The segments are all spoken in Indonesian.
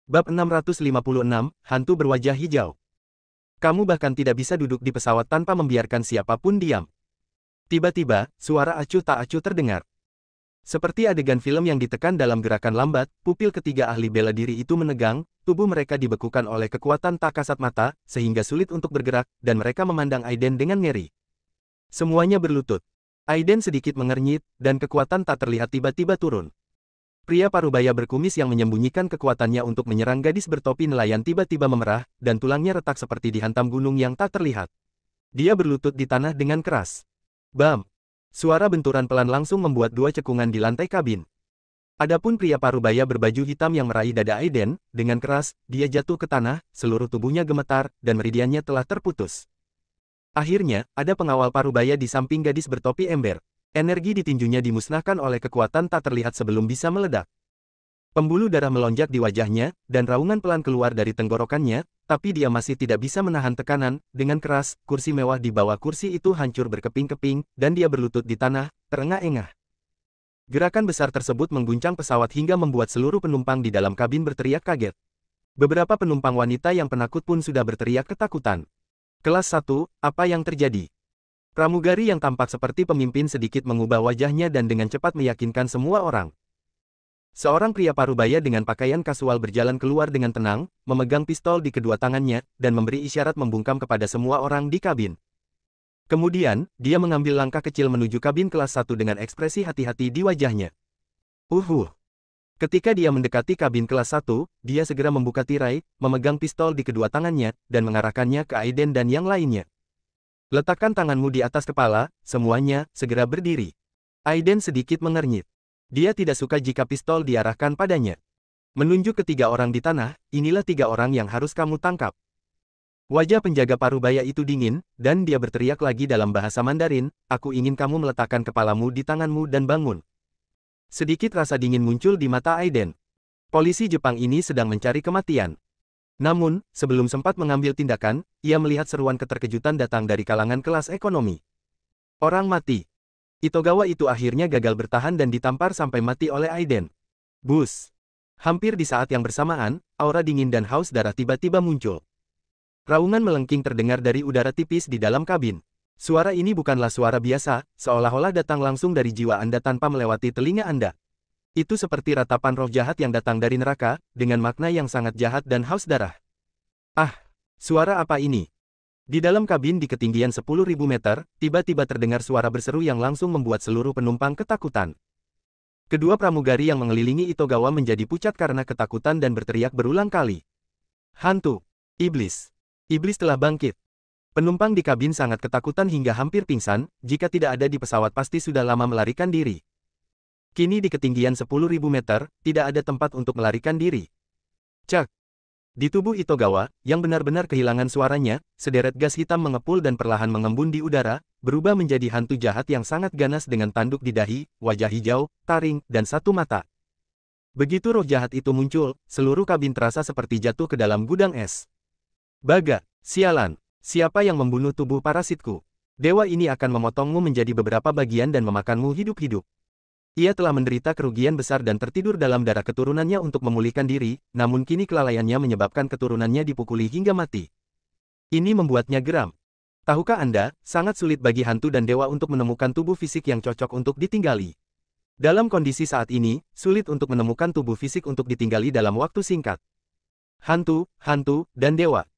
Bab 656, Hantu Berwajah Hijau. Kamu bahkan tidak bisa duduk di pesawat tanpa membiarkan siapapun diam. Tiba-tiba, suara acuh tak acuh terdengar. Seperti adegan film yang ditekan dalam gerakan lambat, pupil ketiga ahli bela diri itu menegang, tubuh mereka dibekukan oleh kekuatan tak kasat mata, sehingga sulit untuk bergerak, dan mereka memandang Aiden dengan ngeri. Semuanya berlutut. Aiden sedikit mengernyit, dan kekuatan tak terlihat tiba-tiba turun. Pria parubaya berkumis yang menyembunyikan kekuatannya untuk menyerang gadis bertopi nelayan tiba-tiba memerah, dan tulangnya retak seperti dihantam gunung yang tak terlihat. Dia berlutut di tanah dengan keras. Bam! Suara benturan pelan langsung membuat dua cekungan di lantai kabin. Adapun pria parubaya berbaju hitam yang meraih dada Aiden, dengan keras, dia jatuh ke tanah, seluruh tubuhnya gemetar, dan meridiannya telah terputus. Akhirnya, ada pengawal parubaya di samping gadis bertopi ember. Energi di tinjunya dimusnahkan oleh kekuatan tak terlihat sebelum bisa meledak. Pembuluh darah melonjak di wajahnya, dan raungan pelan keluar dari tenggorokannya, tapi dia masih tidak bisa menahan tekanan. Dengan keras, kursi mewah di bawah kursi itu hancur berkeping-keping, dan dia berlutut di tanah, terengah-engah. Gerakan besar tersebut mengguncang pesawat hingga membuat seluruh penumpang di dalam kabin berteriak kaget. Beberapa penumpang wanita yang penakut pun sudah berteriak ketakutan. Kelas 1, apa yang terjadi? Pramugari yang tampak seperti pemimpin sedikit mengubah wajahnya dan dengan cepat meyakinkan semua orang. Seorang pria parubaya dengan pakaian kasual berjalan keluar dengan tenang, memegang pistol di kedua tangannya, dan memberi isyarat membungkam kepada semua orang di kabin. Kemudian, dia mengambil langkah kecil menuju kabin kelas 1 dengan ekspresi hati-hati di wajahnya. Ketika dia mendekati kabin kelas 1, dia segera membuka tirai, memegang pistol di kedua tangannya, dan mengarahkannya ke Aiden dan yang lainnya. Letakkan tanganmu di atas kepala, semuanya, segera berdiri. Aiden sedikit mengernyit. Dia tidak suka jika pistol diarahkan padanya. Menunjuk ke 3 orang di tanah, inilah 3 orang yang harus kamu tangkap. Wajah penjaga parubaya itu dingin, dan dia berteriak lagi dalam bahasa Mandarin, aku ingin kamu meletakkan kepalamu di tanganmu dan bangun. Sedikit rasa dingin muncul di mata Aiden. Polisi Jepang ini sedang mencari kematian. Namun, sebelum sempat mengambil tindakan, ia melihat seruan keterkejutan datang dari kalangan kelas ekonomi. Orang mati. Itogawa itu akhirnya gagal bertahan dan ditampar sampai mati oleh Aiden. Bus. Hampir di saat yang bersamaan, aura dingin dan haus darah tiba-tiba muncul. Raungan melengking terdengar dari udara tipis di dalam kabin. Suara ini bukanlah suara biasa, seolah-olah datang langsung dari jiwa Anda tanpa melewati telinga Anda. Itu seperti ratapan roh jahat yang datang dari neraka, dengan makna yang sangat jahat dan haus darah. Ah, suara apa ini? Di dalam kabin di ketinggian 10.000 meter, tiba-tiba terdengar suara berseru yang langsung membuat seluruh penumpang ketakutan. Kedua pramugari yang mengelilingi Itogawa menjadi pucat karena ketakutan dan berteriak berulang kali. Hantu! Iblis! Iblis telah bangkit! Penumpang di kabin sangat ketakutan hingga hampir pingsan, jika tidak ada di pesawat pasti sudah lama melarikan diri. Kini di ketinggian 10.000 meter, tidak ada tempat untuk melarikan diri. Cak! Di tubuh Itogawa, yang benar-benar kehilangan suaranya, sederet gas hitam mengepul dan perlahan mengembun di udara, berubah menjadi hantu jahat yang sangat ganas dengan tanduk di dahi, wajah hijau, taring, dan satu mata. Begitu roh jahat itu muncul, seluruh kabin terasa seperti jatuh ke dalam gudang es. Baga! Sialan! Siapa yang membunuh tubuh parasitku? Dewa ini akan memotongmu menjadi beberapa bagian dan memakanmu hidup-hidup. Ia telah menderita kerugian besar dan tertidur dalam darah keturunannya untuk memulihkan diri, namun kini kelalaiannya menyebabkan keturunannya dipukuli hingga mati. Ini membuatnya geram. Tahukah Anda, sangat sulit bagi hantu dan dewa untuk menemukan tubuh fisik yang cocok untuk ditinggali. Dalam kondisi saat ini, sulit untuk menemukan tubuh fisik untuk ditinggali dalam waktu singkat. Hantu, dan dewa.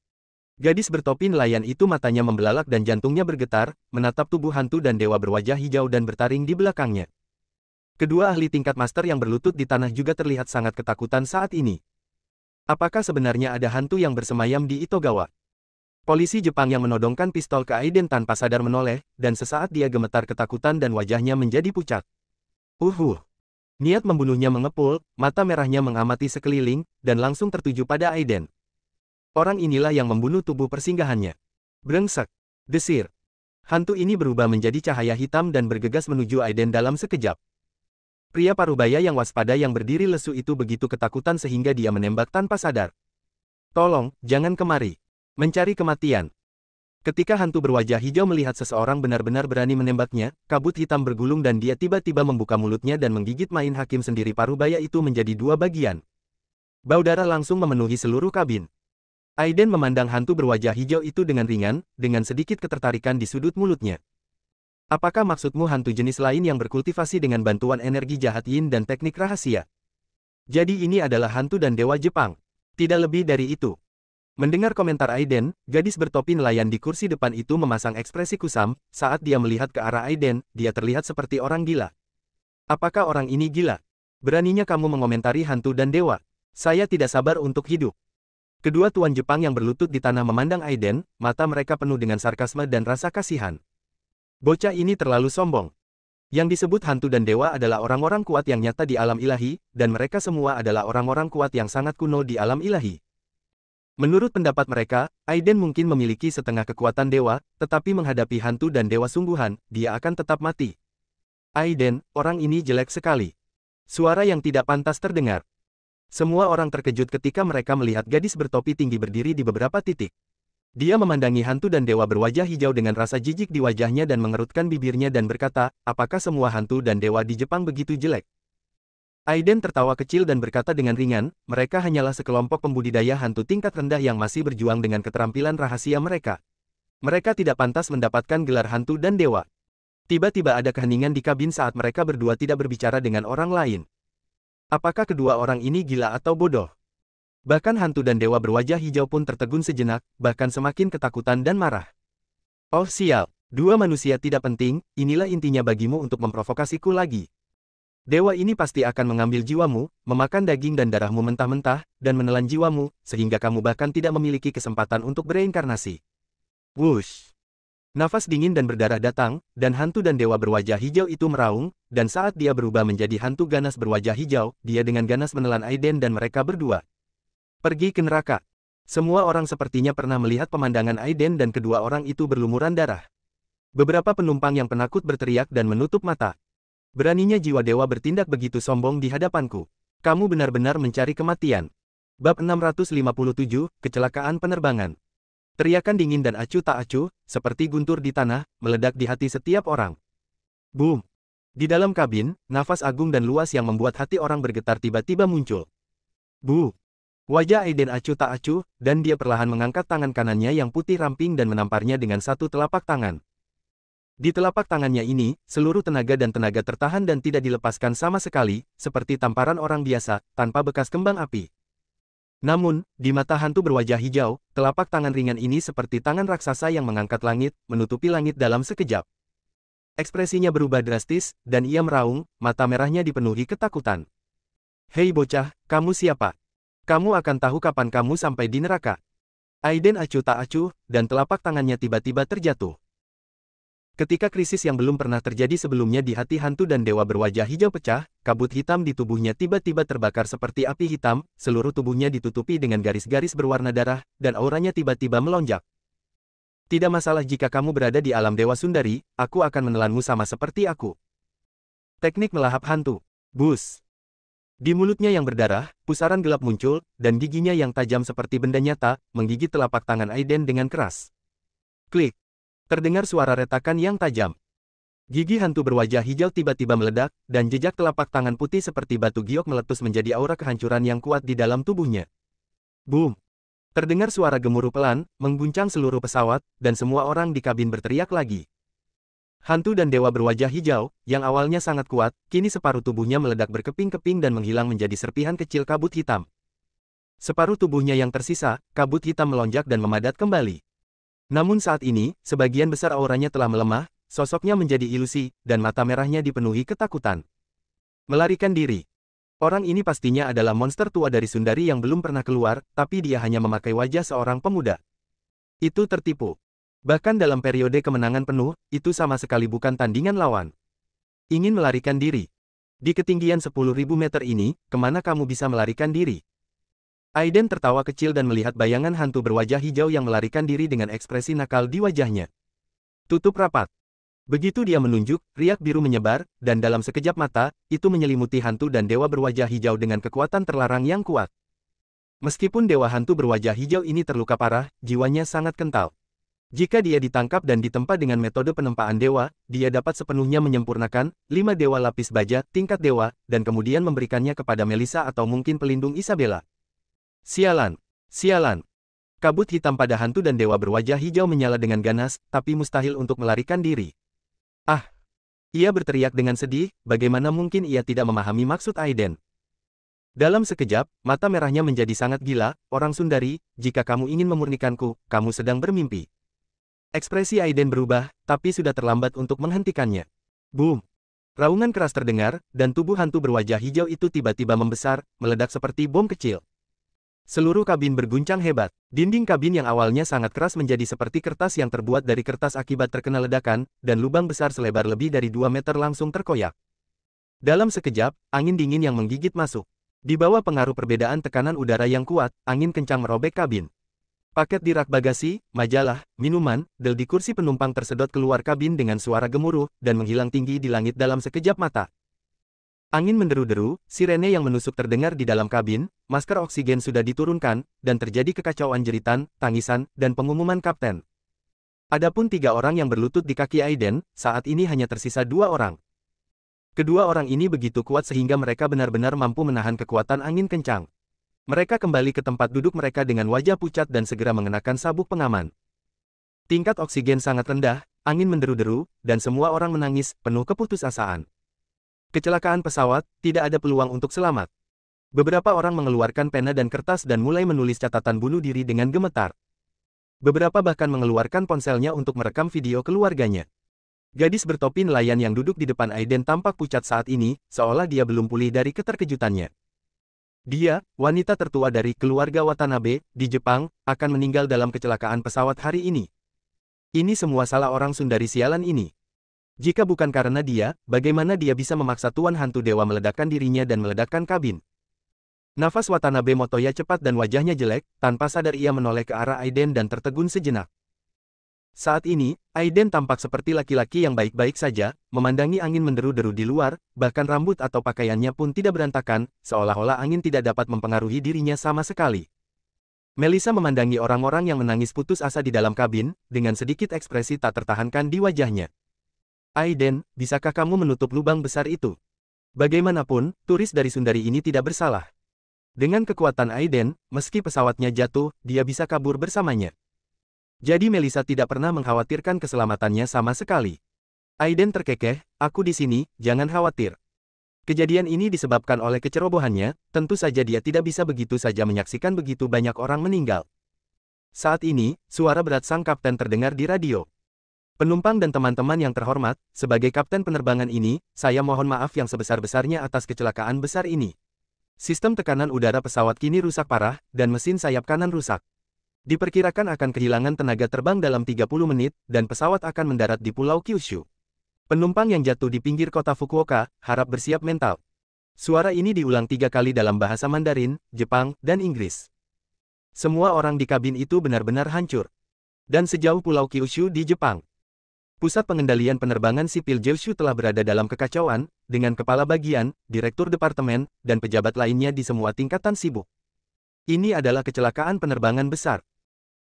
Gadis bertopi nelayan itu matanya membelalak dan jantungnya bergetar, menatap tubuh hantu dan dewa berwajah hijau dan bertaring di belakangnya. Kedua ahli tingkat master yang berlutut di tanah juga terlihat sangat ketakutan saat ini. Apakah sebenarnya ada hantu yang bersemayam di Itogawa? Polisi Jepang yang menodongkan pistol ke Aiden tanpa sadar menoleh, dan sesaat dia gemetar ketakutan dan wajahnya menjadi pucat. Niat membunuhnya mengepul, mata merahnya mengamati sekeliling, dan langsung tertuju pada Aiden. Orang inilah yang membunuh tubuh persinggahannya. Brengsek! Desir! Hantu ini berubah menjadi cahaya hitam dan bergegas menuju Aiden dalam sekejap. Pria parubaya yang waspada yang berdiri lesu itu begitu ketakutan sehingga dia menembak tanpa sadar. Tolong, jangan kemari. Mencari kematian. Ketika hantu berwajah hijau melihat seseorang benar-benar berani menembaknya, kabut hitam bergulung dan dia tiba-tiba membuka mulutnya dan menggigit main hakim sendiri parubaya itu menjadi 2 bagian. Bau darah langsung memenuhi seluruh kabin. Aiden memandang hantu berwajah hijau itu dengan ringan, dengan sedikit ketertarikan di sudut mulutnya. Apakah maksudmu hantu jenis lain yang berkultivasi dengan bantuan energi jahat yin dan teknik rahasia? Jadi ini adalah hantu dan dewa Jepang. Tidak lebih dari itu. Mendengar komentar Aiden, gadis bertopi nelayan di kursi depan itu memasang ekspresi kusam. Saat dia melihat ke arah Aiden, dia terlihat seperti orang gila. Apakah orang ini gila? Beraninya kamu mengomentari hantu dan dewa? Saya tidak sabar untuk hidup. Kedua tuan Jepang yang berlutut di tanah memandang Aiden, mata mereka penuh dengan sarkasme dan rasa kasihan. Bocah ini terlalu sombong. Yang disebut hantu dan dewa adalah orang-orang kuat yang nyata di alam ilahi, dan mereka semua adalah orang-orang kuat yang sangat kuno di alam ilahi. Menurut pendapat mereka, Aiden mungkin memiliki setengah kekuatan dewa, tetapi menghadapi hantu dan dewa sungguhan, dia akan tetap mati. Aiden, orang ini jelek sekali. Suara yang tidak pantas terdengar. Semua orang terkejut ketika mereka melihat gadis bertopi tinggi berdiri di beberapa titik. Dia memandangi hantu dan dewa berwajah hijau dengan rasa jijik di wajahnya dan mengerutkan bibirnya dan berkata, apakah semua hantu dan dewa di Jepang begitu jelek? Aiden tertawa kecil dan berkata dengan ringan, mereka hanyalah sekelompok pembudidaya hantu tingkat rendah yang masih berjuang dengan keterampilan rahasia mereka. Mereka tidak pantas mendapatkan gelar hantu dan dewa. Tiba-tiba ada keheningan di kabin saat mereka berdua tidak berbicara dengan orang lain. Apakah kedua orang ini gila atau bodoh? Bahkan hantu dan dewa berwajah hijau pun tertegun sejenak, bahkan semakin ketakutan dan marah. Oh sial, dua manusia tidak penting, inilah intinya bagimu untuk memprovokasiku lagi. Dewa ini pasti akan mengambil jiwamu, memakan daging dan darahmu mentah-mentah, dan menelan jiwamu, sehingga kamu bahkan tidak memiliki kesempatan untuk bereinkarnasi. Wush! Nafas dingin dan berdarah datang, dan hantu dan dewa berwajah hijau itu meraung, dan saat dia berubah menjadi hantu ganas berwajah hijau, dia dengan ganas menelan Aiden dan mereka berdua. Pergi ke neraka. Semua orang sepertinya pernah melihat pemandangan Aiden dan kedua orang itu berlumuran darah. Beberapa penumpang yang penakut berteriak dan menutup mata. Beraninya jiwa dewa bertindak begitu sombong di hadapanku. Kamu benar-benar mencari kematian. Bab 657, Kecelakaan Penerbangan. Teriakan dingin dan acuh tak acuh, seperti guntur di tanah, meledak di hati setiap orang. Boom! Di dalam kabin, nafas agung dan luas yang membuat hati orang bergetar tiba-tiba muncul. Bu! Wajah Aiden acuh tak acuh, dan dia perlahan mengangkat tangan kanannya yang putih ramping dan menamparnya dengan satu telapak tangan. Di telapak tangannya ini, seluruh tenaga dan tenaga tertahan dan tidak dilepaskan sama sekali, seperti tamparan orang biasa, tanpa bekas kembang api. Namun, di mata hantu berwajah hijau, telapak tangan ringan ini seperti tangan raksasa yang mengangkat langit, menutupi langit dalam sekejap. Ekspresinya berubah drastis, dan ia meraung, mata merahnya dipenuhi ketakutan. Hei bocah, kamu siapa? Kamu akan tahu kapan kamu sampai di neraka. Aiden acuh tak acuh, dan telapak tangannya tiba-tiba terjatuh. Ketika krisis yang belum pernah terjadi sebelumnya di hati hantu dan dewa berwajah hijau pecah, kabut hitam di tubuhnya tiba-tiba terbakar seperti api hitam, seluruh tubuhnya ditutupi dengan garis-garis berwarna darah, dan auranya tiba-tiba melonjak. Tidak masalah jika kamu berada di alam Dewa Sundari, aku akan menelanmu sama seperti aku. Teknik melahap hantu. Bus. Di mulutnya yang berdarah, pusaran gelap muncul, dan giginya yang tajam seperti benda nyata, menggigit telapak tangan Aiden dengan keras. Klik. Terdengar suara retakan yang tajam. Gigi hantu berwajah hijau tiba-tiba meledak, dan jejak telapak tangan putih seperti batu giok meletus menjadi aura kehancuran yang kuat di dalam tubuhnya. Boom! Terdengar suara gemuruh pelan, mengguncang seluruh pesawat, dan semua orang di kabin berteriak lagi. Hantu dan dewa berwajah hijau, yang awalnya sangat kuat, kini separuh tubuhnya meledak berkeping-keping dan menghilang menjadi serpihan kecil kabut hitam. Separuh tubuhnya yang tersisa, kabut hitam melonjak dan memadat kembali. Namun saat ini, sebagian besar auranya telah melemah, sosoknya menjadi ilusi, dan mata merahnya dipenuhi ketakutan. Melarikan diri. Orang ini pastinya adalah monster tua dari Sundari yang belum pernah keluar, tapi dia hanya memakai wajah seorang pemuda. Itu tertipu. Bahkan dalam periode kemenangan penuh, itu sama sekali bukan tandingan lawan. Ingin melarikan diri. Di ketinggian 10.000 meter ini, kemana kamu bisa melarikan diri? Aiden tertawa kecil dan melihat bayangan hantu berwajah hijau yang melarikan diri dengan ekspresi nakal di wajahnya. Tutup rapat. Begitu dia menunjuk, riak biru menyebar, dan dalam sekejap mata, itu menyelimuti hantu dan dewa berwajah hijau dengan kekuatan terlarang yang kuat. Meskipun dewa hantu berwajah hijau ini terluka parah, jiwanya sangat kental. Jika dia ditangkap dan ditempa dengan metode penempaan dewa, dia dapat sepenuhnya menyempurnakan 5 dewa lapis baja, tingkat dewa, dan kemudian memberikannya kepada Melissa atau mungkin pelindung Isabella. Sialan! Sialan! Kabut hitam pada hantu dan dewa berwajah hijau menyala dengan ganas, tapi mustahil untuk melarikan diri. Ah! Ia berteriak dengan sedih, bagaimana mungkin ia tidak memahami maksud Aiden. Dalam sekejap, mata merahnya menjadi sangat gila, orang Sundari, jika kamu ingin memurnikanku, kamu sedang bermimpi. Ekspresi Aiden berubah, tapi sudah terlambat untuk menghentikannya. Boom! Raungan keras terdengar, dan tubuh hantu berwajah hijau itu tiba-tiba membesar, meledak seperti bom kecil. Seluruh kabin berguncang hebat. Dinding kabin yang awalnya sangat keras menjadi seperti kertas yang terbuat dari kertas akibat terkena ledakan, dan lubang besar selebar lebih dari 2 meter langsung terkoyak. Dalam sekejap, angin dingin yang menggigit masuk. Di bawah pengaruh perbedaan tekanan udara yang kuat, angin kencang merobek kabin. Paket di rak bagasi, majalah, minuman, del di kursi penumpang tersedot keluar kabin dengan suara gemuruh, dan menghilang tinggi di langit dalam sekejap mata. Angin menderu-deru, sirene yang menusuk terdengar di dalam kabin, masker oksigen sudah diturunkan, dan terjadi kekacauan jeritan, tangisan, dan pengumuman kapten. Adapun 3 orang yang berlutut di kaki Aiden, saat ini hanya tersisa 2 orang. Kedua orang ini begitu kuat sehingga mereka benar-benar mampu menahan kekuatan angin kencang. Mereka kembali ke tempat duduk mereka dengan wajah pucat dan segera mengenakan sabuk pengaman. Tingkat oksigen sangat rendah, angin menderu-deru, dan semua orang menangis, penuh keputusasaan. Kecelakaan pesawat, tidak ada peluang untuk selamat. Beberapa orang mengeluarkan pena dan kertas dan mulai menulis catatan bunuh diri dengan gemetar. Beberapa bahkan mengeluarkan ponselnya untuk merekam video keluarganya. Gadis bertopi nelayan yang duduk di depan Aiden tampak pucat saat ini, seolah dia belum pulih dari keterkejutannya. Dia, wanita tertua dari keluarga Watanabe, di Jepang, akan meninggal dalam kecelakaan pesawat hari ini. Ini semua salah orang Sundari sialan ini. Jika bukan karena dia, bagaimana dia bisa memaksa Tuan Hantu Dewa meledakkan dirinya dan meledakkan kabin? Nafas Watanabe Motoya cepat dan wajahnya jelek, tanpa sadar ia menoleh ke arah Aiden dan tertegun sejenak. Saat ini, Aiden tampak seperti laki-laki yang baik-baik saja, memandangi angin menderu-deru di luar, bahkan rambut atau pakaiannya pun tidak berantakan, seolah-olah angin tidak dapat mempengaruhi dirinya sama sekali. Melissa memandangi orang-orang yang menangis putus asa di dalam kabin, dengan sedikit ekspresi tak tertahankan di wajahnya. Aiden, bisakah kamu menutup lubang besar itu? Bagaimanapun, turis dari Sundari ini tidak bersalah. Dengan kekuatan Aiden, meski pesawatnya jatuh, dia bisa kabur bersamanya. Jadi Melissa tidak pernah mengkhawatirkan keselamatannya sama sekali. Aiden terkekeh, aku di sini, jangan khawatir. Kejadian ini disebabkan oleh kecerobohannya, tentu saja dia tidak bisa begitu saja menyaksikan begitu banyak orang meninggal. Saat ini, suara berat sang kapten terdengar di radio. Penumpang dan teman-teman yang terhormat, sebagai kapten penerbangan ini, saya mohon maaf yang sebesar-besarnya atas kecelakaan besar ini. Sistem tekanan udara pesawat kini rusak parah, dan mesin sayap kanan rusak. Diperkirakan akan kehilangan tenaga terbang dalam 30 menit, dan pesawat akan mendarat di Pulau Kyushu. Penumpang yang jatuh di pinggir kota Fukuoka, harap bersiap mental. Suara ini diulang 3 kali dalam bahasa Mandarin, Jepang, dan Inggris. Semua orang di kabin itu benar-benar hancur. Dan sejauh Pulau Kyushu di Jepang, Pusat Pengendalian Penerbangan Sipil Jeoshu telah berada dalam kekacauan, dengan kepala bagian, direktur departemen, dan pejabat lainnya di semua tingkatan sibuk. Ini adalah kecelakaan penerbangan besar.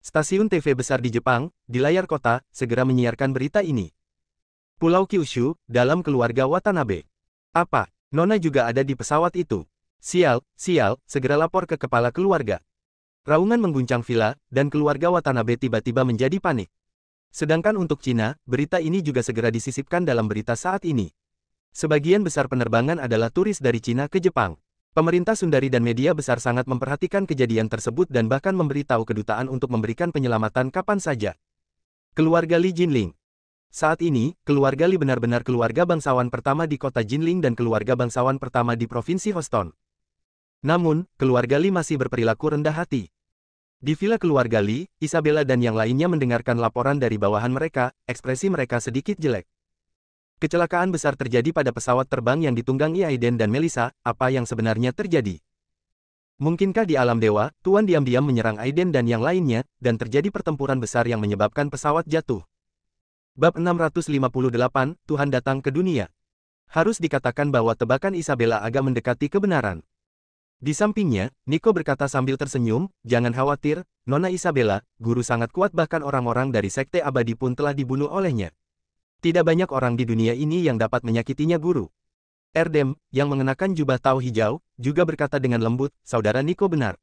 Stasiun TV besar di Jepang, di layar kota, segera menyiarkan berita ini. Pulau Kyushu, dalam keluarga Watanabe. Apa? Nona juga ada di pesawat itu. Sial, segera lapor ke kepala keluarga. Raungan mengguncang villa, dan keluarga Watanabe tiba-tiba menjadi panik. Sedangkan untuk Cina, berita ini juga segera disisipkan dalam berita saat ini. Sebagian besar penerbangan adalah turis dari Cina ke Jepang. Pemerintah Sundari dan media besar sangat memperhatikan kejadian tersebut dan bahkan memberitahu kedutaan untuk memberikan penyelamatan kapan saja. Keluarga Li Jinling. Saat ini, keluarga Li benar-benar keluarga bangsawan pertama di kota Jinling dan keluarga bangsawan pertama di provinsi Houston. Namun, keluarga Li masih berperilaku rendah hati. Di villa keluarga Li, Isabella dan yang lainnya mendengarkan laporan dari bawahan mereka, ekspresi mereka sedikit jelek. Kecelakaan besar terjadi pada pesawat terbang yang ditunggangi Aiden dan Melissa, apa yang sebenarnya terjadi? Mungkinkah di alam dewa, Tuan diam-diam menyerang Aiden dan yang lainnya, dan terjadi pertempuran besar yang menyebabkan pesawat jatuh? Bab 658, Tuhan datang ke dunia. Harus dikatakan bahwa tebakan Isabella agak mendekati kebenaran. Di sampingnya, Nico berkata sambil tersenyum, jangan khawatir, Nona Isabella, guru sangat kuat bahkan orang-orang dari Sekte Abadi pun telah dibunuh olehnya. Tidak banyak orang di dunia ini yang dapat menyakitinya guru. Erdem, yang mengenakan jubah tau hijau, juga berkata dengan lembut, saudara Nico benar.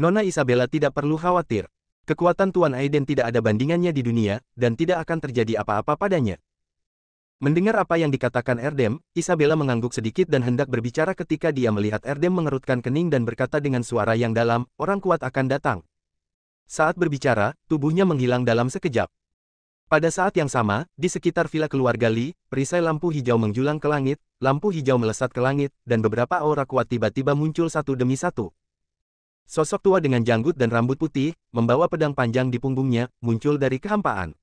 Nona Isabella tidak perlu khawatir. Kekuatan Tuan Aiden tidak ada bandingannya di dunia, dan tidak akan terjadi apa-apa padanya. Mendengar apa yang dikatakan Erdem, Isabella mengangguk sedikit dan hendak berbicara ketika dia melihat Erdem mengerutkan kening dan berkata dengan suara yang dalam, orang kuat akan datang. Saat berbicara, tubuhnya menghilang dalam sekejap. Pada saat yang sama, di sekitar villa keluarga Li, perisai lampu hijau menjulang ke langit, lampu hijau melesat ke langit, dan beberapa aura kuat tiba-tiba muncul satu demi satu. Sosok tua dengan janggut dan rambut putih, membawa pedang panjang di punggungnya, muncul dari kehampaan.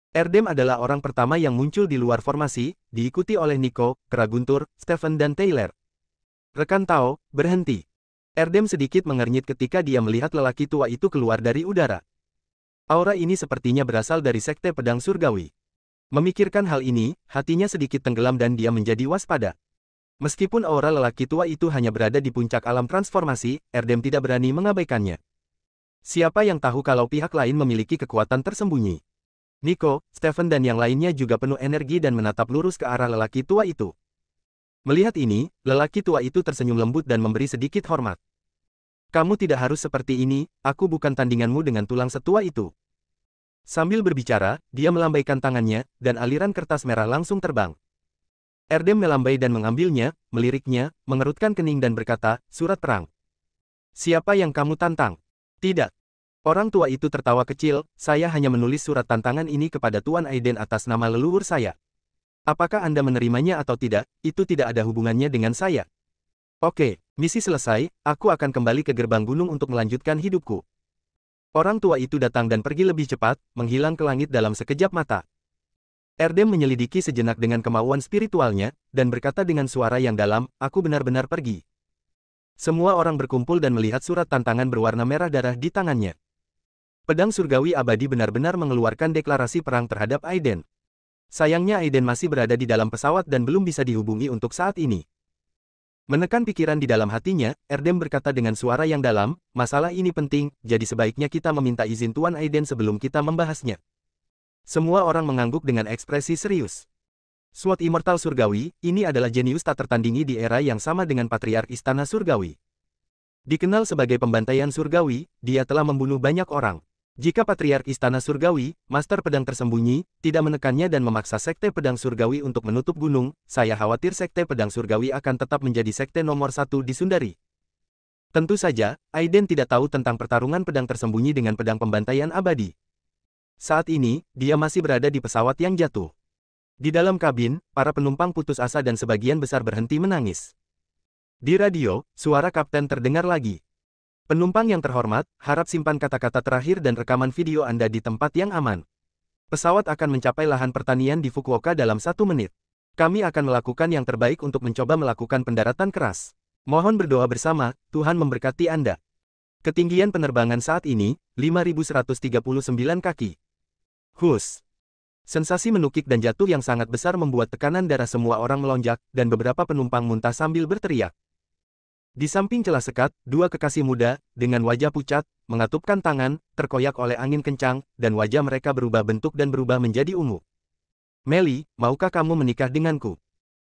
Erdem adalah orang pertama yang muncul di luar formasi, diikuti oleh Nico, Kera Guntur, Stephen dan Taylor. Rekan Tao, berhenti. Erdem sedikit mengernyit ketika dia melihat lelaki tua itu keluar dari udara. Aura ini sepertinya berasal dari Sekte Pedang Surgawi. Memikirkan hal ini, hatinya sedikit tenggelam dan dia menjadi waspada. Meskipun aura lelaki tua itu hanya berada di puncak alam transformasi, Erdem tidak berani mengabaikannya. Siapa yang tahu kalau pihak lain memiliki kekuatan tersembunyi? Nico, Stephen dan yang lainnya juga penuh energi dan menatap lurus ke arah lelaki tua itu. Melihat ini, lelaki tua itu tersenyum lembut dan memberi sedikit hormat. Kamu tidak harus seperti ini, aku bukan tandinganmu dengan tulang setua itu. Sambil berbicara, dia melambaikan tangannya, dan aliran kertas merah langsung terbang. Erdem melambai dan mengambilnya, meliriknya, mengerutkan kening dan berkata, surat perang. Siapa yang kamu tantang? Tidak. Orang tua itu tertawa kecil, saya hanya menulis surat tantangan ini kepada Tuan Aiden atas nama leluhur saya. Apakah Anda menerimanya atau tidak, itu tidak ada hubungannya dengan saya. Oke, misi selesai, aku akan kembali ke gerbang gunung untuk melanjutkan hidupku. Orang tua itu datang dan pergi lebih cepat, menghilang ke langit dalam sekejap mata. Erdem menyelidiki sejenak dengan kemauan spiritualnya, dan berkata dengan suara yang dalam, aku benar-benar pergi. Semua orang berkumpul dan melihat surat tantangan berwarna merah darah di tangannya. Pedang surgawi abadi benar-benar mengeluarkan deklarasi perang terhadap Aiden. Sayangnya Aiden masih berada di dalam pesawat dan belum bisa dihubungi untuk saat ini. Menekan pikiran di dalam hatinya, Erdem berkata dengan suara yang dalam, masalah ini penting, jadi sebaiknya kita meminta izin Tuan Aiden sebelum kita membahasnya. Semua orang mengangguk dengan ekspresi serius. Sword Immortal Surgawi, ini adalah jenius tak tertandingi di era yang sama dengan Patriark Istana Surgawi. Dikenal sebagai pembantaian surgawi, dia telah membunuh banyak orang. Jika Patriark Istana Surgawi, Master Pedang Tersembunyi, tidak menekannya dan memaksa Sekte Pedang Surgawi untuk menutup gunung, saya khawatir Sekte Pedang Surgawi akan tetap menjadi sekte nomor 1 di Sundari. Tentu saja, Aiden tidak tahu tentang pertarungan pedang tersembunyi dengan pedang pembantaian abadi. Saat ini, dia masih berada di pesawat yang jatuh. Di dalam kabin, para penumpang putus asa dan sebagian besar berhenti menangis. Di radio, suara kapten terdengar lagi. Penumpang yang terhormat, harap simpan kata-kata terakhir dan rekaman video Anda di tempat yang aman. Pesawat akan mencapai lahan pertanian di Fukuoka dalam 1 menit. Kami akan melakukan yang terbaik untuk mencoba melakukan pendaratan keras. Mohon berdoa bersama, Tuhan memberkati Anda. Ketinggian penerbangan saat ini, 5.139 kaki. Hus. Sensasi menukik dan jatuh yang sangat besar membuat tekanan darah semua orang melonjak, dan beberapa penumpang muntah sambil berteriak. Di samping celah sekat, dua kekasih muda, dengan wajah pucat, mengatupkan tangan, terkoyak oleh angin kencang, dan wajah mereka berubah bentuk dan berubah menjadi ungu. Meli, maukah kamu menikah denganku?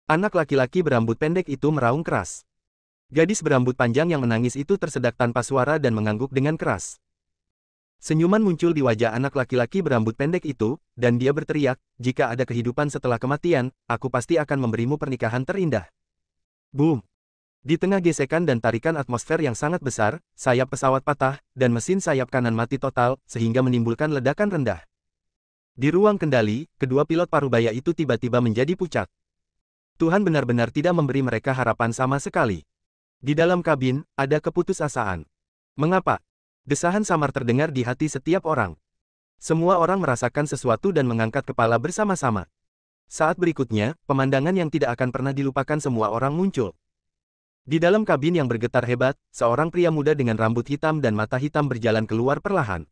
Anak laki-laki berambut pendek itu meraung keras. Gadis berambut panjang yang menangis itu tersedak tanpa suara dan mengangguk dengan keras. Senyuman muncul di wajah anak laki-laki berambut pendek itu, dan dia berteriak, jika ada kehidupan setelah kematian, aku pasti akan memberimu pernikahan terindah. Boom! Di tengah gesekan dan tarikan atmosfer yang sangat besar, sayap pesawat patah, dan mesin sayap kanan mati total, sehingga menimbulkan ledakan rendah. Di ruang kendali, kedua pilot parubaya itu tiba-tiba menjadi pucat. Tuhan benar-benar tidak memberi mereka harapan sama sekali. Di dalam kabin, ada keputusasaan. Mengapa? Desahan samar terdengar di hati setiap orang. Semua orang merasakan sesuatu dan mengangkat kepala bersama-sama. Saat berikutnya, pemandangan yang tidak akan pernah dilupakan semua orang muncul. Di dalam kabin yang bergetar hebat, seorang pria muda dengan rambut hitam dan mata hitam berjalan keluar perlahan.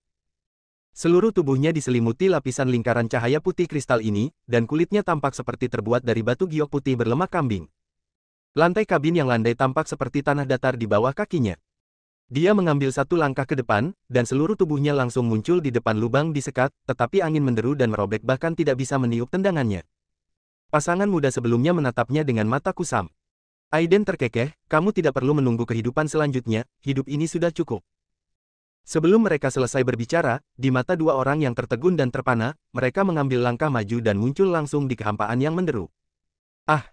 Seluruh tubuhnya diselimuti lapisan lingkaran cahaya putih kristal ini, dan kulitnya tampak seperti terbuat dari batu giok putih berlemak kambing. Lantai kabin yang landai tampak seperti tanah datar di bawah kakinya. Dia mengambil satu langkah ke depan, dan seluruh tubuhnya langsung muncul di depan lubang di sekat, tetapi angin menderu dan merobek bahkan tidak bisa meniup tendangannya. Pasangan muda sebelumnya menatapnya dengan mata kusam. Aiden terkekeh, kamu tidak perlu menunggu kehidupan selanjutnya, hidup ini sudah cukup. Sebelum mereka selesai berbicara, di mata dua orang yang tertegun dan terpana, mereka mengambil langkah maju dan muncul langsung di kehampaan yang menderu. Ah!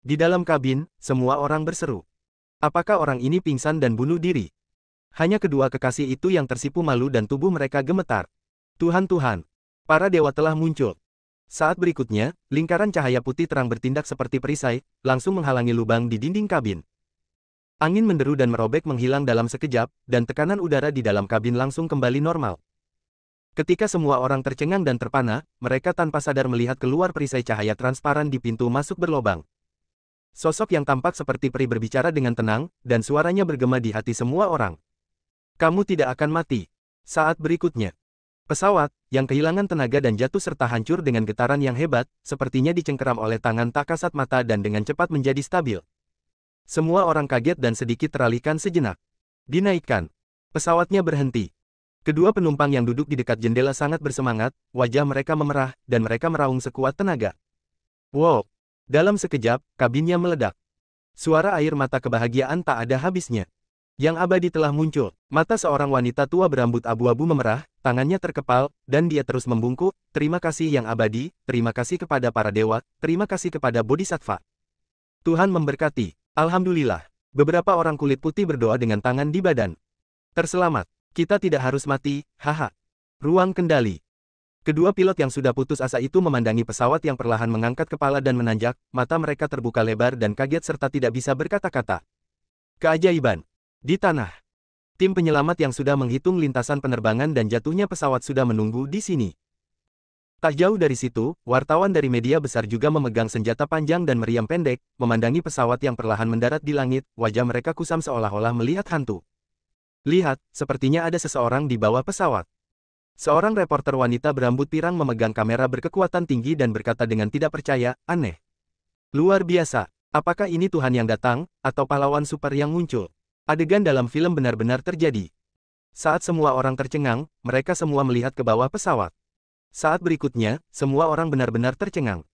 Di dalam kabin, semua orang berseru. Apakah orang ini pingsan dan bunuh diri? Hanya kedua kekasih itu yang tersipu malu dan tubuh mereka gemetar. Tuhan, para dewa telah muncul. Saat berikutnya, lingkaran cahaya putih terang bertindak seperti perisai, langsung menghalangi lubang di dinding kabin. Angin menderu dan merobek menghilang dalam sekejap, dan tekanan udara di dalam kabin langsung kembali normal. Ketika semua orang tercengang dan terpana, mereka tanpa sadar melihat keluar perisai cahaya transparan di pintu masuk berlobang. Sosok yang tampak seperti peri berbicara dengan tenang, dan suaranya bergema di hati semua orang. Kamu tidak akan mati. Saat berikutnya, pesawat, yang kehilangan tenaga dan jatuh serta hancur dengan getaran yang hebat, sepertinya dicengkeram oleh tangan tak kasat mata dan dengan cepat menjadi stabil. Semua orang kaget dan sedikit teralihkan sejenak. Dinaikkan. Pesawatnya berhenti. Kedua penumpang yang duduk di dekat jendela sangat bersemangat, wajah mereka memerah, dan mereka meraung sekuat tenaga. Wow! Dalam sekejap, kabinnya meledak. Suara air mata kebahagiaan tak ada habisnya. Yang abadi telah muncul. Mata seorang wanita tua berambut abu-abu memerah, tangannya terkepal, dan dia terus membungkuk, terima kasih yang abadi, terima kasih kepada para dewa, terima kasih kepada Bodhisattva. Tuhan memberkati. Alhamdulillah. Beberapa orang kulit putih berdoa dengan tangan di badan. Terselamat. Kita tidak harus mati, haha. Ruang kendali. Kedua pilot yang sudah putus asa itu memandangi pesawat yang perlahan mengangkat kepala dan menanjak, mata mereka terbuka lebar dan kaget serta tidak bisa berkata-kata. Keajaiban. Di tanah. Tim penyelamat yang sudah menghitung lintasan penerbangan dan jatuhnya pesawat sudah menunggu di sini. Tak jauh dari situ, wartawan dari media besar juga memegang senjata panjang dan meriam pendek, memandangi pesawat yang perlahan mendarat di langit, wajah mereka kusam seolah-olah melihat hantu. Lihat, sepertinya ada seseorang di bawah pesawat. Seorang reporter wanita berambut pirang memegang kamera berkekuatan tinggi dan berkata dengan tidak percaya, aneh. Luar biasa, apakah ini Tuhan yang datang, atau pahlawan super yang muncul? Adegan dalam film benar-benar terjadi. Saat semua orang tercengang, mereka semua melihat ke bawah pesawat. Saat berikutnya, semua orang benar-benar tercengang.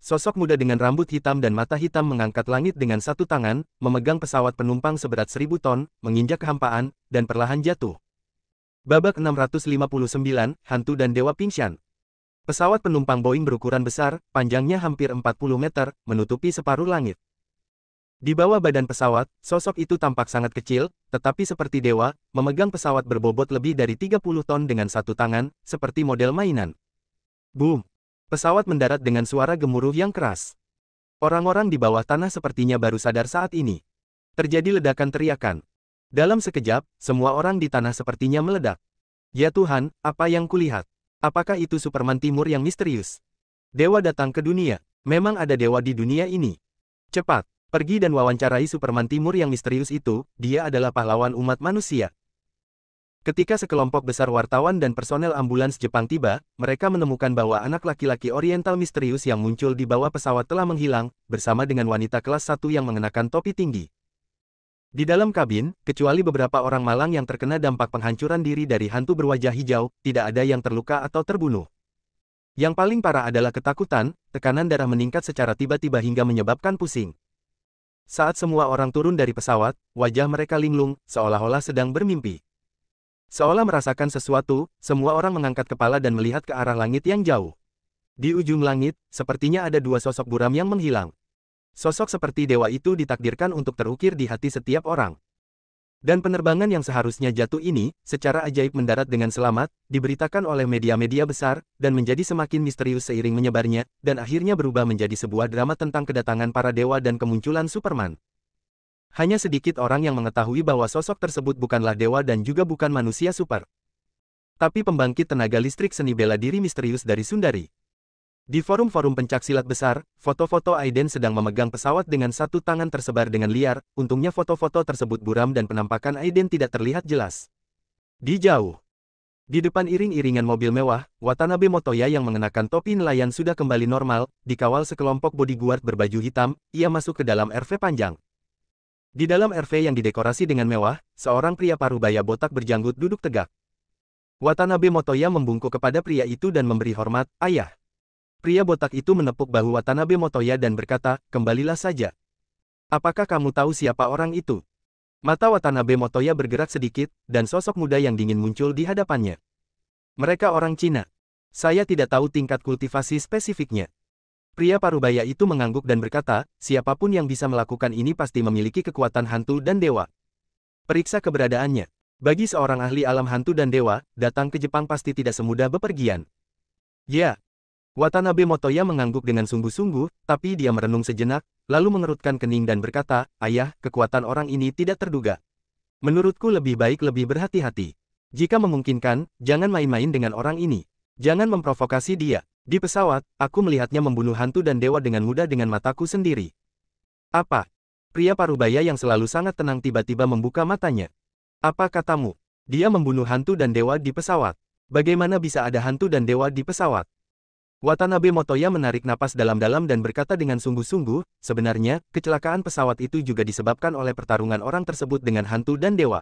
Sosok muda dengan rambut hitam dan mata hitam mengangkat langit dengan satu tangan, memegang pesawat penumpang seberat 1000 ton, menginjak kehampaan, dan perlahan jatuh. Babak 659, Hantu dan Dewa Pingsan. Pesawat penumpang Boeing berukuran besar, panjangnya hampir 40 meter, menutupi separuh langit. Di bawah badan pesawat, sosok itu tampak sangat kecil, tetapi seperti dewa, memegang pesawat berbobot lebih dari 30 ton dengan satu tangan, seperti model mainan. Boom! Pesawat mendarat dengan suara gemuruh yang keras. Orang-orang di bawah tanah sepertinya baru sadar saat ini. Terjadi ledakan teriakan. Dalam sekejap, semua orang di tanah sepertinya meledak. Ya Tuhan, apa yang kulihat? Apakah itu Superman Timur yang misterius? Dewa datang ke dunia. Memang ada dewa di dunia ini. Cepat! Pergi dan wawancarai Superman Timur yang misterius itu, dia adalah pahlawan umat manusia. Ketika sekelompok besar wartawan dan personel ambulans Jepang tiba, mereka menemukan bahwa anak laki-laki oriental misterius yang muncul di bawah pesawat telah menghilang, bersama dengan wanita kelas 1 yang mengenakan topi tinggi. Di dalam kabin, kecuali beberapa orang malang yang terkena dampak penghancuran diri dari hantu berwajah hijau, tidak ada yang terluka atau terbunuh. Yang paling parah adalah ketakutan, tekanan darah meningkat secara tiba-tiba hingga menyebabkan pusing. Saat semua orang turun dari pesawat, wajah mereka linglung, seolah-olah sedang bermimpi. Seolah merasakan sesuatu, semua orang mengangkat kepala dan melihat ke arah langit yang jauh. Di ujung langit, sepertinya ada dua sosok buram yang menghilang. Sosok seperti dewa itu ditakdirkan untuk terukir di hati setiap orang. Dan penerbangan yang seharusnya jatuh ini, secara ajaib mendarat dengan selamat, diberitakan oleh media-media besar, dan menjadi semakin misterius seiring menyebarnya, dan akhirnya berubah menjadi sebuah drama tentang kedatangan para dewa dan kemunculan Superman. Hanya sedikit orang yang mengetahui bahwa sosok tersebut bukanlah dewa dan juga bukan manusia super. Tapi pembangkit tenaga listrik seni bela diri misterius dari Sundari. Di forum-forum pencaksilat besar, foto-foto Aiden sedang memegang pesawat dengan satu tangan tersebar dengan liar, untungnya foto-foto tersebut buram dan penampakan Aiden tidak terlihat jelas. Di jauh. Di depan iring-iringan mobil mewah, Watanabe Motoya yang mengenakan topi nelayan sudah kembali normal, dikawal sekelompok bodyguard berbaju hitam, ia masuk ke dalam RV panjang. Di dalam RV yang didekorasi dengan mewah, seorang pria parubaya botak berjanggut duduk tegak. Watanabe Motoya membungkuk kepada pria itu dan memberi hormat, "Ayah." Pria botak itu menepuk bahu Watanabe Motoya dan berkata, "Kembalilah saja." Apakah kamu tahu siapa orang itu? Mata Watanabe Motoya bergerak sedikit, dan sosok muda yang dingin muncul di hadapannya. Mereka orang Cina. Saya tidak tahu tingkat kultivasi spesifiknya. Pria parubaya itu mengangguk dan berkata, siapapun yang bisa melakukan ini pasti memiliki kekuatan hantu dan dewa. Periksa keberadaannya. Bagi seorang ahli alam hantu dan dewa, datang ke Jepang pasti tidak semudah bepergian. Ya. Watanabe Motoya mengangguk dengan sungguh-sungguh, tapi dia merenung sejenak, lalu mengerutkan kening dan berkata, ayah, kekuatan orang ini tidak terduga. Menurutku lebih baik lebih berhati-hati. Jika memungkinkan, jangan main-main dengan orang ini. Jangan memprovokasi dia. Di pesawat, aku melihatnya membunuh hantu dan dewa dengan mudah dengan mataku sendiri. Apa? Pria parubaya yang selalu sangat tenang tiba-tiba membuka matanya. Apa katamu? Dia membunuh hantu dan dewa di pesawat. Bagaimana bisa ada hantu dan dewa di pesawat? Watanabe Motoya menarik napas dalam-dalam dan berkata dengan sungguh-sungguh, sebenarnya, kecelakaan pesawat itu juga disebabkan oleh pertarungan orang tersebut dengan hantu dan dewa.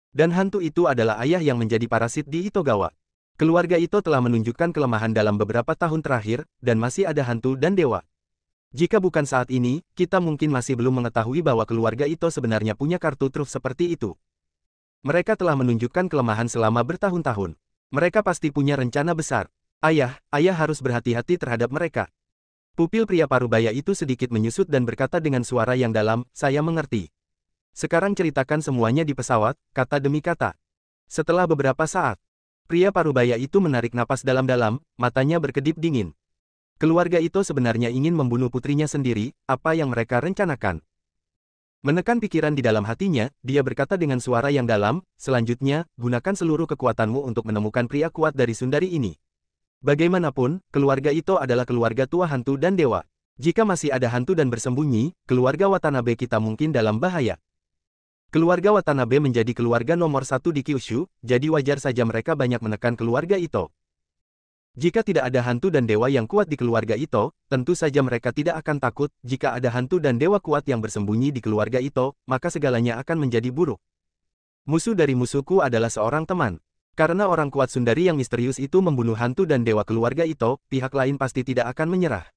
Dan hantu itu adalah ayah yang menjadi parasit di Itogawa. Keluarga Ito telah menunjukkan kelemahan dalam beberapa tahun terakhir, dan masih ada hantu dan dewa. Jika bukan saat ini, kita mungkin masih belum mengetahui bahwa keluarga Ito sebenarnya punya kartu truf seperti itu. Mereka telah menunjukkan kelemahan selama bertahun-tahun. Mereka pasti punya rencana besar. Ayah harus berhati-hati terhadap mereka. Pupil pria parubaya itu sedikit menyusut dan berkata dengan suara yang dalam, saya mengerti. Sekarang ceritakan semuanya di pesawat, kata demi kata. Setelah beberapa saat, pria parubaya itu menarik napas dalam-dalam, matanya berkedip dingin. Keluarga itu sebenarnya ingin membunuh putrinya sendiri, apa yang mereka rencanakan. Menekan pikiran di dalam hatinya, dia berkata dengan suara yang dalam, selanjutnya, gunakan seluruh kekuatanmu untuk menemukan pria kuat dari Sundari ini. Bagaimanapun, keluarga itu adalah keluarga tua hantu dan dewa. Jika masih ada hantu dan bersembunyi, keluarga Watanabe kita mungkin dalam bahaya. Keluarga Watanabe menjadi keluarga nomor satu di Kyushu, jadi wajar saja mereka banyak menekan keluarga Ito. Jika tidak ada hantu dan dewa yang kuat di keluarga Ito, tentu saja mereka tidak akan takut. Jika ada hantu dan dewa kuat yang bersembunyi di keluarga Ito, maka segalanya akan menjadi buruk. Musuh dari musuhku adalah seorang teman. Karena orang kuat Sundari yang misterius itu membunuh hantu dan dewa keluarga Ito, pihak lain pasti tidak akan menyerah.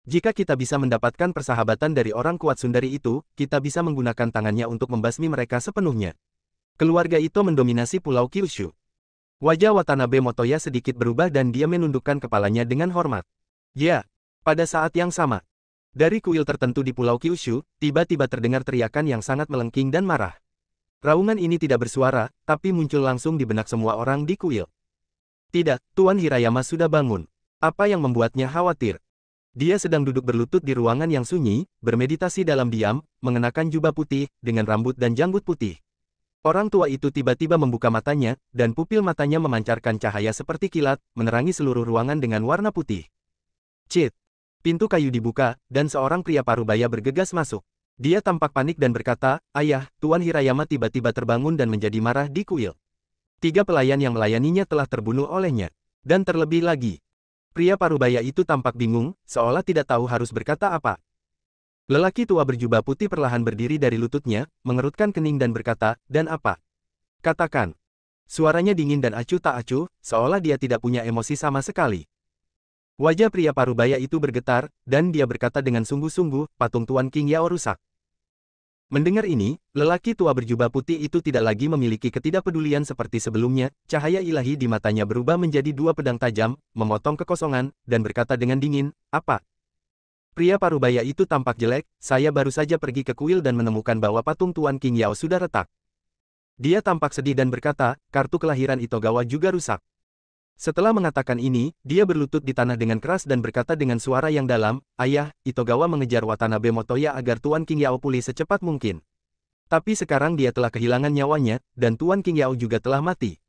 Jika kita bisa mendapatkan persahabatan dari orang kuat Sundari itu, kita bisa menggunakan tangannya untuk membasmi mereka sepenuhnya. Keluarga Ito mendominasi Pulau Kyushu. Wajah Watanabe Motoya sedikit berubah dan dia menundukkan kepalanya dengan hormat. Ya, pada saat yang sama. Dari kuil tertentu di Pulau Kyushu, tiba-tiba terdengar teriakan yang sangat melengking dan marah. Raungan ini tidak bersuara, tapi muncul langsung di benak semua orang di kuil. Tidak, Tuan Hirayama sudah bangun. Apa yang membuatnya khawatir? Dia sedang duduk berlutut di ruangan yang sunyi, bermeditasi dalam diam, mengenakan jubah putih, dengan rambut dan janggut putih. Orang tua itu tiba-tiba membuka matanya, dan pupil matanya memancarkan cahaya seperti kilat, menerangi seluruh ruangan dengan warna putih. Cit! Pintu kayu dibuka, dan seorang pria parubaya bergegas masuk. Dia tampak panik dan berkata, ayah, Tuan Hirayama tiba-tiba terbangun dan menjadi marah di kuil. 3 pelayan yang melayaninya telah terbunuh olehnya. Dan terlebih lagi, pria parubaya itu tampak bingung, seolah tidak tahu harus berkata apa. Lelaki tua berjubah putih perlahan berdiri dari lututnya, mengerutkan kening dan berkata, dan apa? Katakan. Suaranya dingin dan acuh tak acuh, seolah dia tidak punya emosi sama sekali. Wajah pria parubaya itu bergetar, dan dia berkata dengan sungguh-sungguh, patung Tuan King Yao rusak. Mendengar ini, lelaki tua berjubah putih itu tidak lagi memiliki ketidakpedulian seperti sebelumnya, cahaya ilahi di matanya berubah menjadi 2 pedang tajam, memotong kekosongan, dan berkata dengan dingin, apa? Pria parubaya itu tampak jelek, saya baru saja pergi ke kuil dan menemukan bahwa patung Tuan King Yao sudah retak. Dia tampak sedih dan berkata, kartu kelahiran Itogawa juga rusak. Setelah mengatakan ini, dia berlutut di tanah dengan keras dan berkata dengan suara yang dalam, ayah, Itogawa mengejar Watanabe Motoya agar Tuan King Yao pulih secepat mungkin. Tapi sekarang dia telah kehilangan nyawanya, dan Tuan King Yao juga telah mati.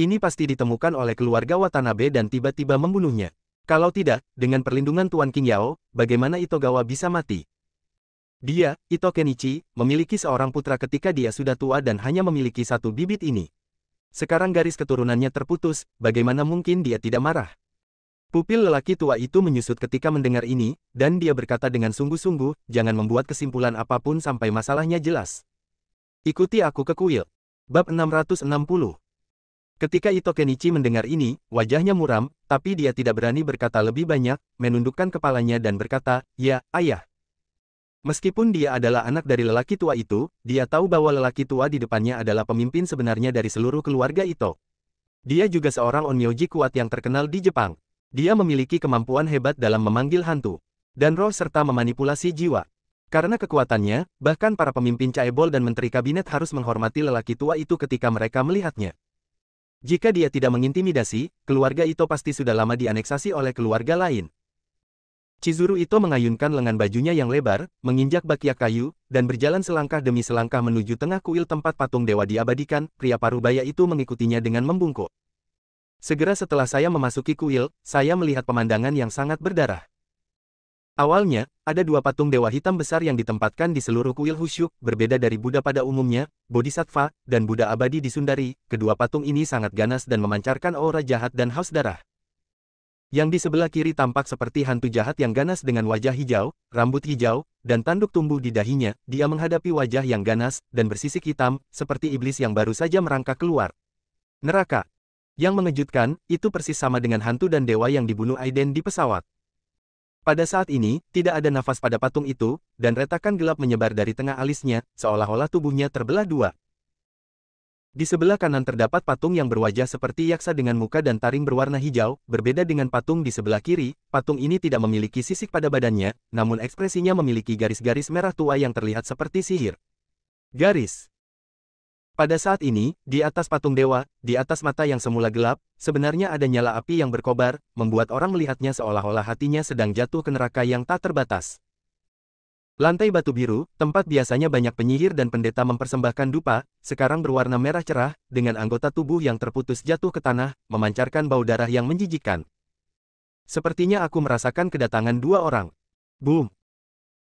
Ini pasti ditemukan oleh keluarga Watanabe dan tiba-tiba membunuhnya. Kalau tidak, dengan perlindungan Tuan King Yao, bagaimana Itogawa bisa mati? Dia, Ito Kenichi, memiliki seorang putra ketika dia sudah tua dan hanya memiliki 1 bibit ini. Sekarang garis keturunannya terputus, bagaimana mungkin dia tidak marah? Pupil lelaki tua itu menyusut ketika mendengar ini, dan dia berkata dengan sungguh-sungguh, jangan membuat kesimpulan apapun sampai masalahnya jelas. Ikuti aku ke kuil. Bab 660. Ketika Ito Kenichi mendengar ini, wajahnya muram, tapi dia tidak berani berkata lebih banyak, menundukkan kepalanya dan berkata, ya, ayah. Meskipun dia adalah anak dari lelaki tua itu, dia tahu bahwa lelaki tua di depannya adalah pemimpin sebenarnya dari seluruh keluarga Ito. Dia juga seorang onmyoji kuat yang terkenal di Jepang. Dia memiliki kemampuan hebat dalam memanggil hantu dan roh serta memanipulasi jiwa. Karena kekuatannya, bahkan para pemimpin chaebol dan menteri kabinet harus menghormati lelaki tua itu ketika mereka melihatnya. Jika dia tidak mengintimidasi, keluarga Ito pasti sudah lama dianeksasi oleh keluarga lain. Chizuru Ito mengayunkan lengan bajunya yang lebar, menginjak bakyak kayu, dan berjalan selangkah demi selangkah menuju tengah kuil tempat patung dewa diabadikan. Pria parubaya itu mengikutinya dengan membungkuk. Segera setelah saya memasuki kuil, saya melihat pemandangan yang sangat berdarah. Awalnya, ada dua patung dewa hitam besar yang ditempatkan di seluruh kuil Husyuk, berbeda dari Buddha pada umumnya, Bodhisattva, dan Buddha abadi di Sundari. Kedua patung ini sangat ganas dan memancarkan aura jahat dan haus darah. Yang di sebelah kiri tampak seperti hantu jahat yang ganas dengan wajah hijau, rambut hijau, dan tanduk tumbuh di dahinya. Dia menghadapi wajah yang ganas dan bersisik hitam, seperti iblis yang baru saja merangkak keluar neraka. Yang mengejutkan, itu persis sama dengan hantu dan dewa yang dibunuh Aiden di pesawat. Pada saat ini, tidak ada nafas pada patung itu, dan retakan gelap menyebar dari tengah alisnya, seolah-olah tubuhnya terbelah dua. Di sebelah kanan terdapat patung yang berwajah seperti yaksa dengan muka dan taring berwarna hijau, berbeda dengan patung di sebelah kiri. Patung ini tidak memiliki sisik pada badannya, namun ekspresinya memiliki garis-garis merah tua yang terlihat seperti sihir. Garis. Pada saat ini, di atas patung dewa, di atas mata yang semula gelap, sebenarnya ada nyala api yang berkobar, membuat orang melihatnya seolah-olah hatinya sedang jatuh ke neraka yang tak terbatas. Lantai batu biru, tempat biasanya banyak penyihir dan pendeta mempersembahkan dupa, sekarang berwarna merah cerah, dengan anggota tubuh yang terputus jatuh ke tanah, memancarkan bau darah yang menjijikkan. Sepertinya aku merasakan kedatangan dua orang. Boom!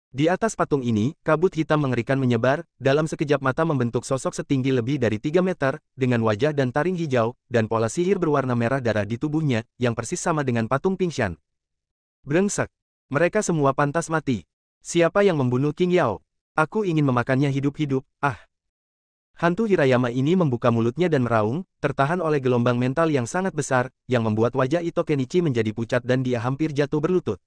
Di atas patung ini, kabut hitam mengerikan menyebar, dalam sekejap mata membentuk sosok setinggi lebih dari 3 meter, dengan wajah dan taring hijau, dan pola sihir berwarna merah darah di tubuhnya, yang persis sama dengan patung Pingshan. Brengsek! Mereka semua pantas mati. Siapa yang membunuh King Yao? Aku ingin memakannya hidup-hidup, ah. Hantu Hirayama ini membuka mulutnya dan meraung, tertahan oleh gelombang mental yang sangat besar, yang membuat wajah Ito Kenichi menjadi pucat dan dia hampir jatuh berlutut.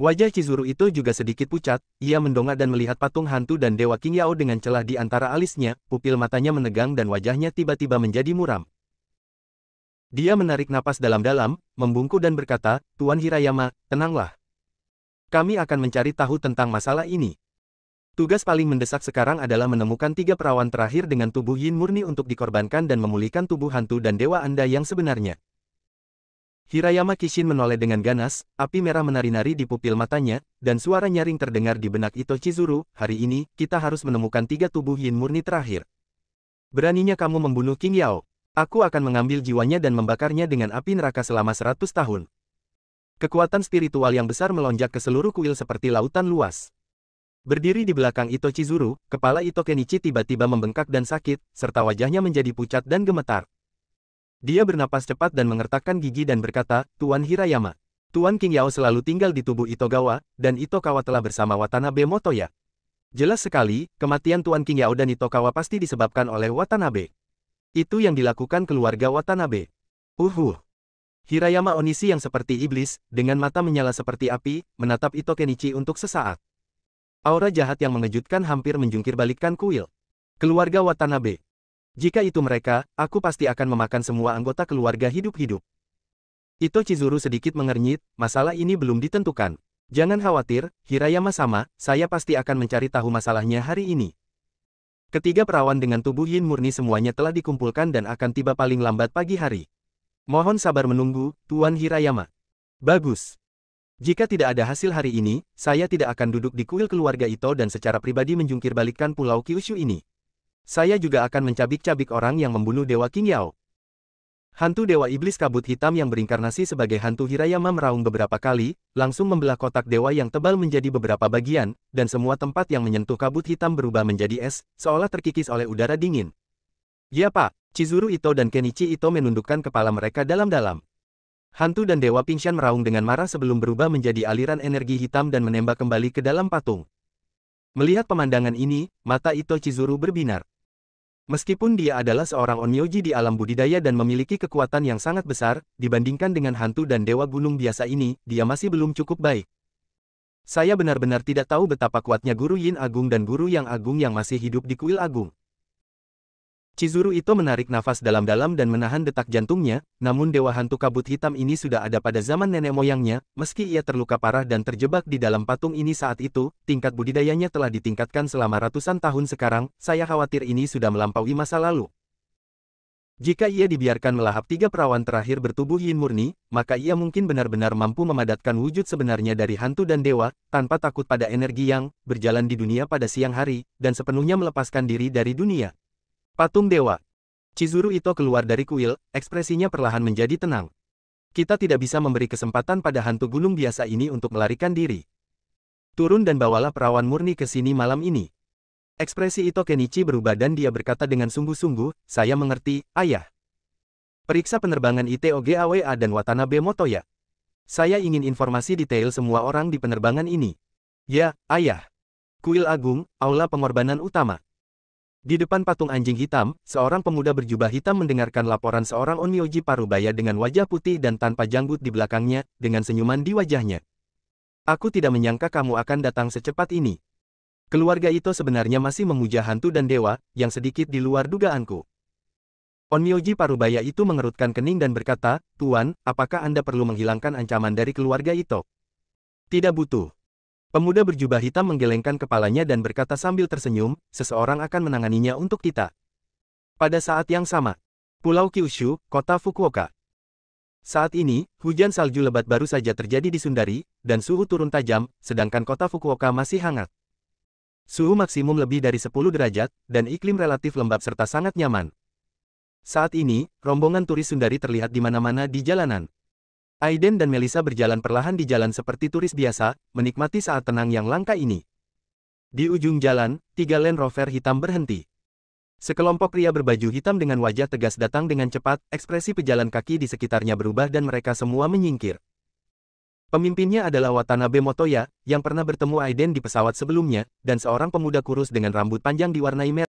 Wajah Chizuru itu juga sedikit pucat, ia mendongak dan melihat patung hantu dan dewa King Yao dengan celah di antara alisnya, pupil matanya menegang dan wajahnya tiba-tiba menjadi muram. Dia menarik napas dalam-dalam, membungkuk dan berkata, Tuan Hirayama, tenanglah. Kami akan mencari tahu tentang masalah ini. Tugas paling mendesak sekarang adalah menemukan 3 perawan terakhir dengan tubuh yin murni untuk dikorbankan dan memulihkan tubuh hantu dan dewa Anda yang sebenarnya. Hirayama Kishin menoleh dengan ganas, api merah menari-nari di pupil matanya, dan suara nyaring terdengar di benak Ito Chizuru, hari ini, kita harus menemukan 3 tubuh yin murni terakhir. Beraninya kamu membunuh King Yao. Aku akan mengambil jiwanya dan membakarnya dengan api neraka selama 100 tahun. Kekuatan spiritual yang besar melonjak ke seluruh kuil seperti lautan luas. Berdiri di belakang Ito Chizuru, kepala Ito Kenichi tiba-tiba membengkak dan sakit, serta wajahnya menjadi pucat dan gemetar. Dia bernapas cepat dan mengertakkan gigi dan berkata, Tuan Hirayama. Tuan King Yao selalu tinggal di tubuh Itogawa, dan Itokawa telah bersama Watanabe Motoya. Jelas sekali, kematian Tuan King Yao dan Itokawa pasti disebabkan oleh Watanabe. Itu yang dilakukan keluarga Watanabe. Hirayama Onishi yang seperti iblis, dengan mata menyala seperti api, menatap Ito Kenichi untuk sesaat. Aura jahat yang mengejutkan hampir menjungkir balikkan kuil. Keluarga Watanabe. Jika itu mereka, aku pasti akan memakan semua anggota keluarga hidup-hidup. Ito Chizuru sedikit mengernyit, masalah ini belum ditentukan. Jangan khawatir, Hirayama-sama, saya pasti akan mencari tahu masalahnya hari ini. Ketiga perawan dengan tubuh yin murni semuanya telah dikumpulkan dan akan tiba paling lambat pagi hari. Mohon sabar menunggu, Tuan Hirayama. Bagus. Jika tidak ada hasil hari ini, saya tidak akan duduk di kuil keluarga Ito dan secara pribadi menjungkir balikkan pulau Kyushu ini. Saya juga akan mencabik-cabik orang yang membunuh Dewa King Yao. Hantu Dewa Iblis Kabut Hitam yang berinkarnasi sebagai hantu Hirayama meraung beberapa kali, langsung membelah kotak dewa yang tebal menjadi beberapa bagian, dan semua tempat yang menyentuh kabut hitam berubah menjadi es, seolah terkikis oleh udara dingin. Ya Pak. Chizuru Ito dan Kenichi Ito menundukkan kepala mereka dalam-dalam. Hantu dan Dewa Pingshan meraung dengan marah sebelum berubah menjadi aliran energi hitam dan menembak kembali ke dalam patung. Melihat pemandangan ini, mata Ito Chizuru berbinar. Meskipun dia adalah seorang onmyoji di alam budidaya dan memiliki kekuatan yang sangat besar, dibandingkan dengan hantu dan dewa gunung biasa ini, dia masih belum cukup baik. Saya benar-benar tidak tahu betapa kuatnya Guru Yin Agung dan Guru Yang Agung yang masih hidup di kuil agung. Chizuru Ito menarik nafas dalam-dalam dan menahan detak jantungnya, namun Dewa Hantu Kabut Hitam ini sudah ada pada zaman nenek moyangnya, meski ia terluka parah dan terjebak di dalam patung ini saat itu, tingkat budidayanya telah ditingkatkan selama ratusan tahun sekarang, saya khawatir ini sudah melampaui masa lalu. Jika ia dibiarkan melahap 3 perawan terakhir bertubuh yin murni, maka ia mungkin benar-benar mampu memadatkan wujud sebenarnya dari hantu dan dewa, tanpa takut pada energi yang berjalan di dunia pada siang hari, dan sepenuhnya melepaskan diri dari dunia. Patung Dewa. Chizuru Ito keluar dari kuil, ekspresinya perlahan menjadi tenang. Kita tidak bisa memberi kesempatan pada hantu gunung biasa ini untuk melarikan diri. Turun dan bawalah perawan murni ke sini malam ini. Ekspresi Ito Kenichi berubah dan dia berkata dengan sungguh-sungguh, saya mengerti, ayah. Periksa penerbangan ITOGAWA dan Watanabe Motoya. Saya ingin informasi detail semua orang di penerbangan ini. Ya, ayah. Kuil Agung, Aula Pengorbanan Utama. Di depan patung anjing hitam, seorang pemuda berjubah hitam mendengarkan laporan seorang Onmyoji Parubaya dengan wajah putih dan tanpa janggut di belakangnya, dengan senyuman di wajahnya. Aku tidak menyangka kamu akan datang secepat ini. Keluarga Ito sebenarnya masih memuja hantu dan dewa, yang sedikit di luar dugaanku. Onmyoji Parubaya itu mengerutkan kening dan berkata, Tuan, apakah Anda perlu menghilangkan ancaman dari keluarga Ito? Tidak butuh. Pemuda berjubah hitam menggelengkan kepalanya dan berkata sambil tersenyum, seseorang akan menanganinya untuk kita. Pada saat yang sama, Pulau Kyushu, kota Fukuoka. Saat ini, hujan salju lebat baru saja terjadi di Sundari, dan suhu turun tajam, sedangkan kota Fukuoka masih hangat. Suhu maksimum lebih dari 10 derajat, dan iklim relatif lembab serta sangat nyaman. Saat ini, rombongan turis Sundari terlihat di mana-mana di jalanan. Aiden dan Melissa berjalan perlahan di jalan seperti turis biasa, menikmati saat tenang yang langka ini. Di ujung jalan, 3 Land Rover hitam berhenti. Sekelompok pria berbaju hitam dengan wajah tegas datang dengan cepat, ekspresi pejalan kaki di sekitarnya berubah dan mereka semua menyingkir. Pemimpinnya adalah Watanabe Motoya, yang pernah bertemu Aiden di pesawat sebelumnya, dan seorang pemuda kurus dengan rambut panjang diwarnai merah.